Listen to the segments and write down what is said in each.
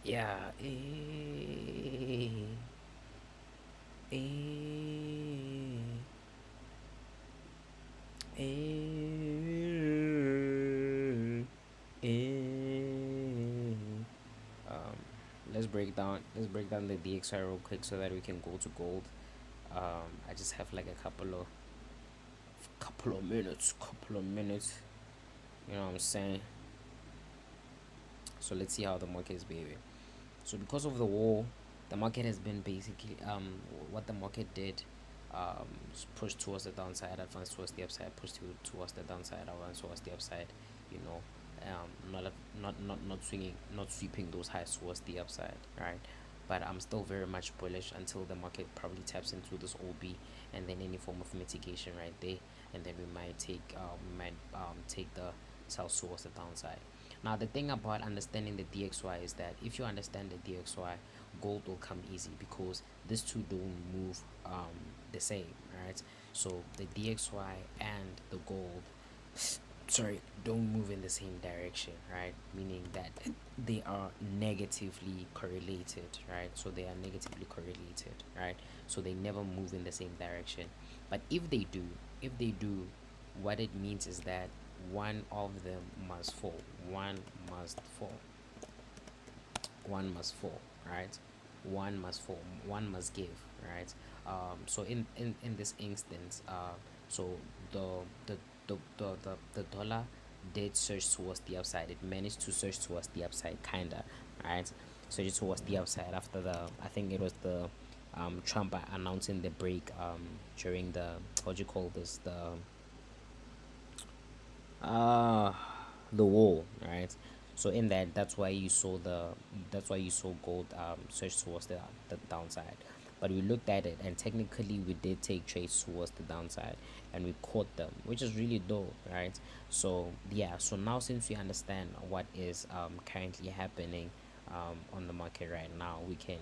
Yeah. Eh, eh, eh. Um, let's break down the DXY real quick so that we can go to gold. I just have like a couple of minutes. You know what I'm saying? So let's see how the market is behaving. So because of the war, the market has been basically what the market did, push towards the downside, advance towards the upside, towards the downside, advance towards the upside. You know, not swinging, not sweeping those highs towards the upside, right? But I'm still very much bullish until the market probably taps into this OB and then any form of mitigation right there, and then we might take the sell towards the downside. Now, the thing about understanding the DXY is that if you understand the DXY, gold will come easy because these two don't move the same, right? So the DXY and the gold, sorry, don't move in the same direction, right? Meaning that they are negatively correlated, right? So they are negatively correlated, right? So they never move in the same direction. But if they do, what it means is that one of them must fall. One must fall. One must fall, right? One must fall. One must give, right? So in this instance, so the the the dollar did surge towards the upside. It managed to surge towards the upside, kinda, right? Surge towards the upside after I think it was the Trump announcing the break during the, what do you call this, uh the wall, right? So in that, that's why you saw gold surge towards the downside. But we looked at it and technically we did take trades towards the downside and we caught them, which is really dope, right? So yeah, so now since we understand what is currently happening on the market right now, we can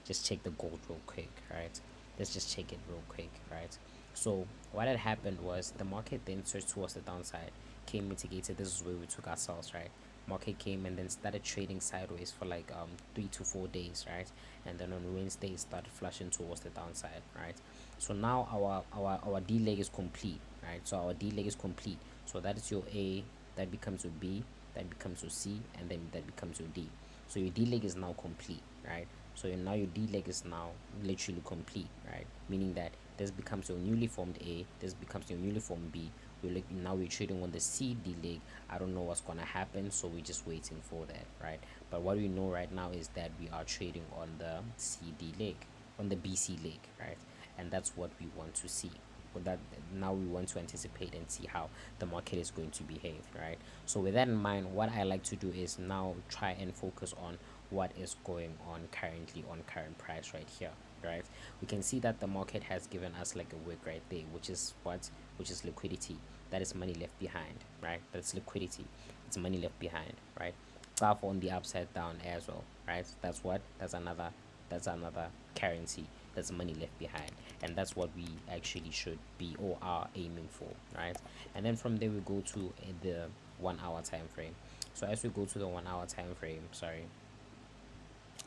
just check the gold real quick, right? Let's just check it real quick, right? So what had happened was the market then surged towards the downside, came mitigated. This is where we took ourselves, right? Market came and then started trading sideways for like 3 to 4 days, right? And then on Wednesday it started flushing towards the downside, right? So now our D leg is complete, right? So our D leg is complete. So that is your A, that becomes your B, that becomes your C, and then that becomes your D. So your D leg is now complete, right? So now your D leg is now literally complete, right? Meaning that this becomes your newly formed A, this becomes your newly formed B. Now we're trading on the C D leg. I don't know what's gonna happen, so we're just waiting for that, right? But what we know right now is that we are trading on the CD leg, on the BC leg, right? And that's what we want to see. With that, now we want to anticipate and see how the market is going to behave, right? So with that in mind, what I like to do is now try and focus on what is going on currently on current price right here, right? We can see that the market has given us like a wick right there, which is what, which is liquidity. That is money left behind, right? That's liquidity. It's money left behind, right? Graph on the upside down as well, right? That's what, that's another currency. That's money left behind, and that's what we actually should be or are aiming for, right? And then from there we go to the 1 hour time frame. So as we go to the 1 hour time frame, sorry,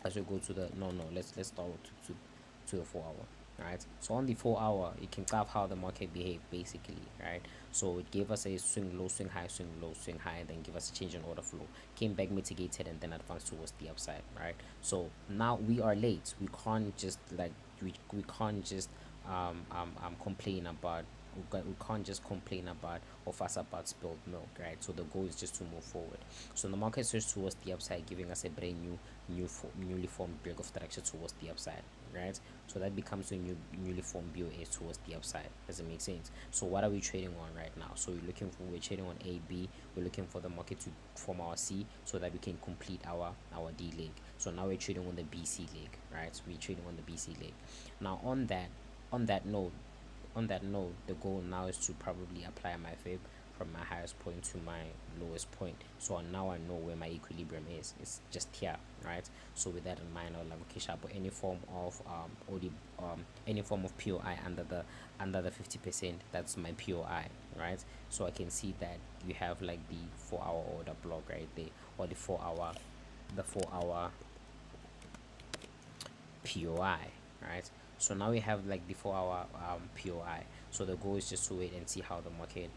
as we go to the, no, let's start to the 4 hour. Right, so on the 4 hour you can graph how the market behaved basically, right? So it gave us a swing low, swing high, swing low, swing high, and then give us a change in order flow, came back, mitigated, and then advanced towards the upside, right? So now we are late. We can't just like we can't just complain about, we can't just complain about or fuss about spilled milk, right? So the goal is just to move forward. So the market surged towards the upside, giving us a brand newly formed break of structure towards the upside, right? So that becomes a newly formed BOA towards the upside. Does it make sense? So what are we trading on right now? So we're trading on A, B. We're looking for the market to form our C so that we can complete our D leg. So now we're trading on the BC leg, right? So we're trading on the BC leg. Now on that note, the goal now is to probably apply my fib from my highest point to my lowest point. So now I know where my equilibrium is. It's just here, right? So with that in mind, I'll cash up any form of any form of POI under the 50%. That's my POI, right? So I can see that you have like the 4 hour order block right there, or the 4 hour POI, right? So now we have like the 4 hour POI. So the goal is just to wait and see how the market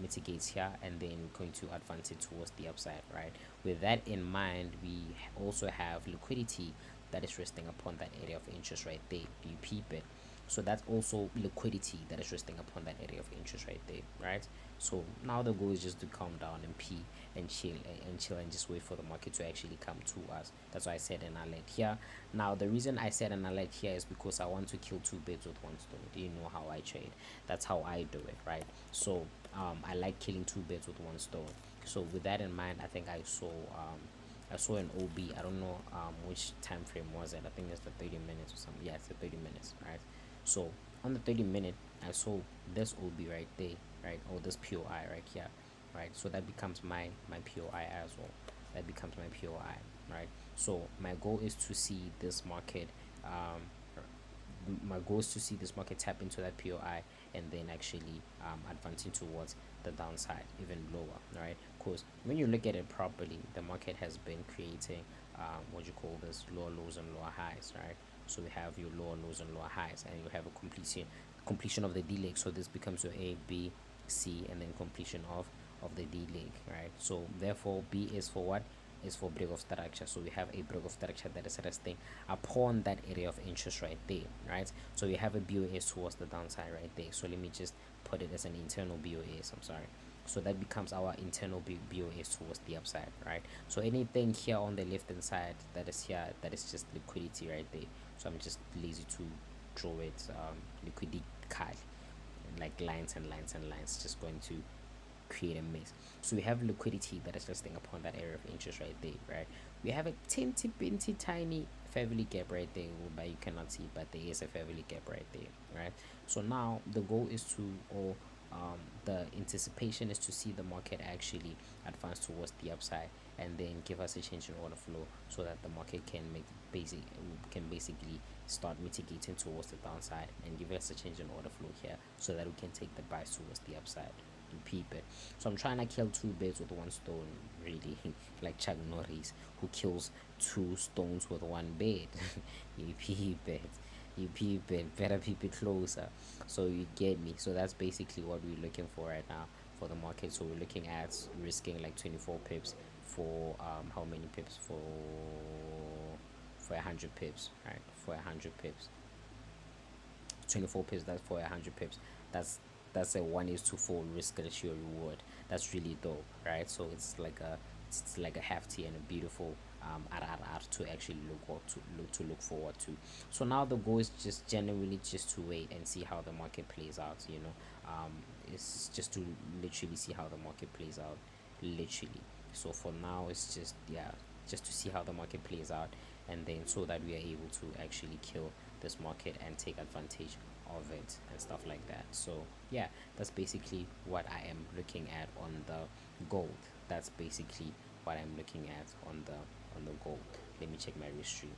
mitigates here, and then going to advance it towards the upside, right? With that in mind, we also have liquidity that is resting upon that area of interest right there. Do you peep it? So that's also liquidity that is resting upon that area of interest right there, right? So now the goal is just to calm down and pee and chill and just wait for the market to actually come to us. That's why I said an alert here. Now the reason I said an alert here is because I want to kill two birds with one stone. Do you know how I trade? That's how I do it, right? So I like killing two birds with one stone. So with that in mind, I think I saw an OB. I don't know which time frame was it. I think it's the 30 minutes or something. Yeah, it's the 30 minutes, right? So on the 30 minute, I saw this OB right there, right? Or this POI right here, right? So that becomes my POI as well. That becomes my POI, right? So my goal is to see this market my goal is to see this market tap into that POI and then actually advancing towards the downside even lower, right? Because when you look at it properly, the market has been creating what you call this lower lows and lower highs, right? So we have your lower lows and lower highs, and you have a completion of the D leg. So this becomes your A, B, C, and then completion of the D leg, right? So therefore, B is for what? Is for break of structure. So we have a break of structure that is resting upon that area of interest right there, right? So we have a BOS towards the downside right there. So let me just put it as an internal BOS. I'm sorry. So that becomes our internal BOS towards the upside, right? So anything here on the left hand side that is here, that is just liquidity right there. So I'm just lazy to draw it liquidity card, like lines and lines and lines, just going to create a mess. So we have liquidity that is resting upon that area of interest right there, right? We have a teensy binty tiny fair value gap right there, but you cannot see, but there is a fair value gap right there, right? So now the goal is to, or the anticipation is to see the market actually advance towards the upside and then give us a change in order flow so that the market can basically start mitigating towards the downside and give us a change in order flow here so that we can take the buys towards the upside and peep it. So I'm trying to kill two birds with one stone, really, like Chuck Norris, who kills two stones with one bird. You peep it. You peep it. Better peep it closer. So you get me. So that's basically what we're looking for right now for the market. So we're looking at risking like 24 pips for how many pips for 100 pips, right? For 100 pips. 24 pips, that's for 100 pips. That's a 1:4 risk ratio reward. That's really dope, right? So it's like a hefty and a beautiful RRR to actually look forward to. So now the goal is just generally just to wait and see how the market plays out, it's just to literally see how the market plays out, literally. So for now it's just, yeah, just to see how the market plays out, and then so that we are able to actually kill this market and take advantage of it and stuff like that. So yeah, that's basically what I am looking at on the gold. That's basically what I'm looking at on the gold. Let me check my history.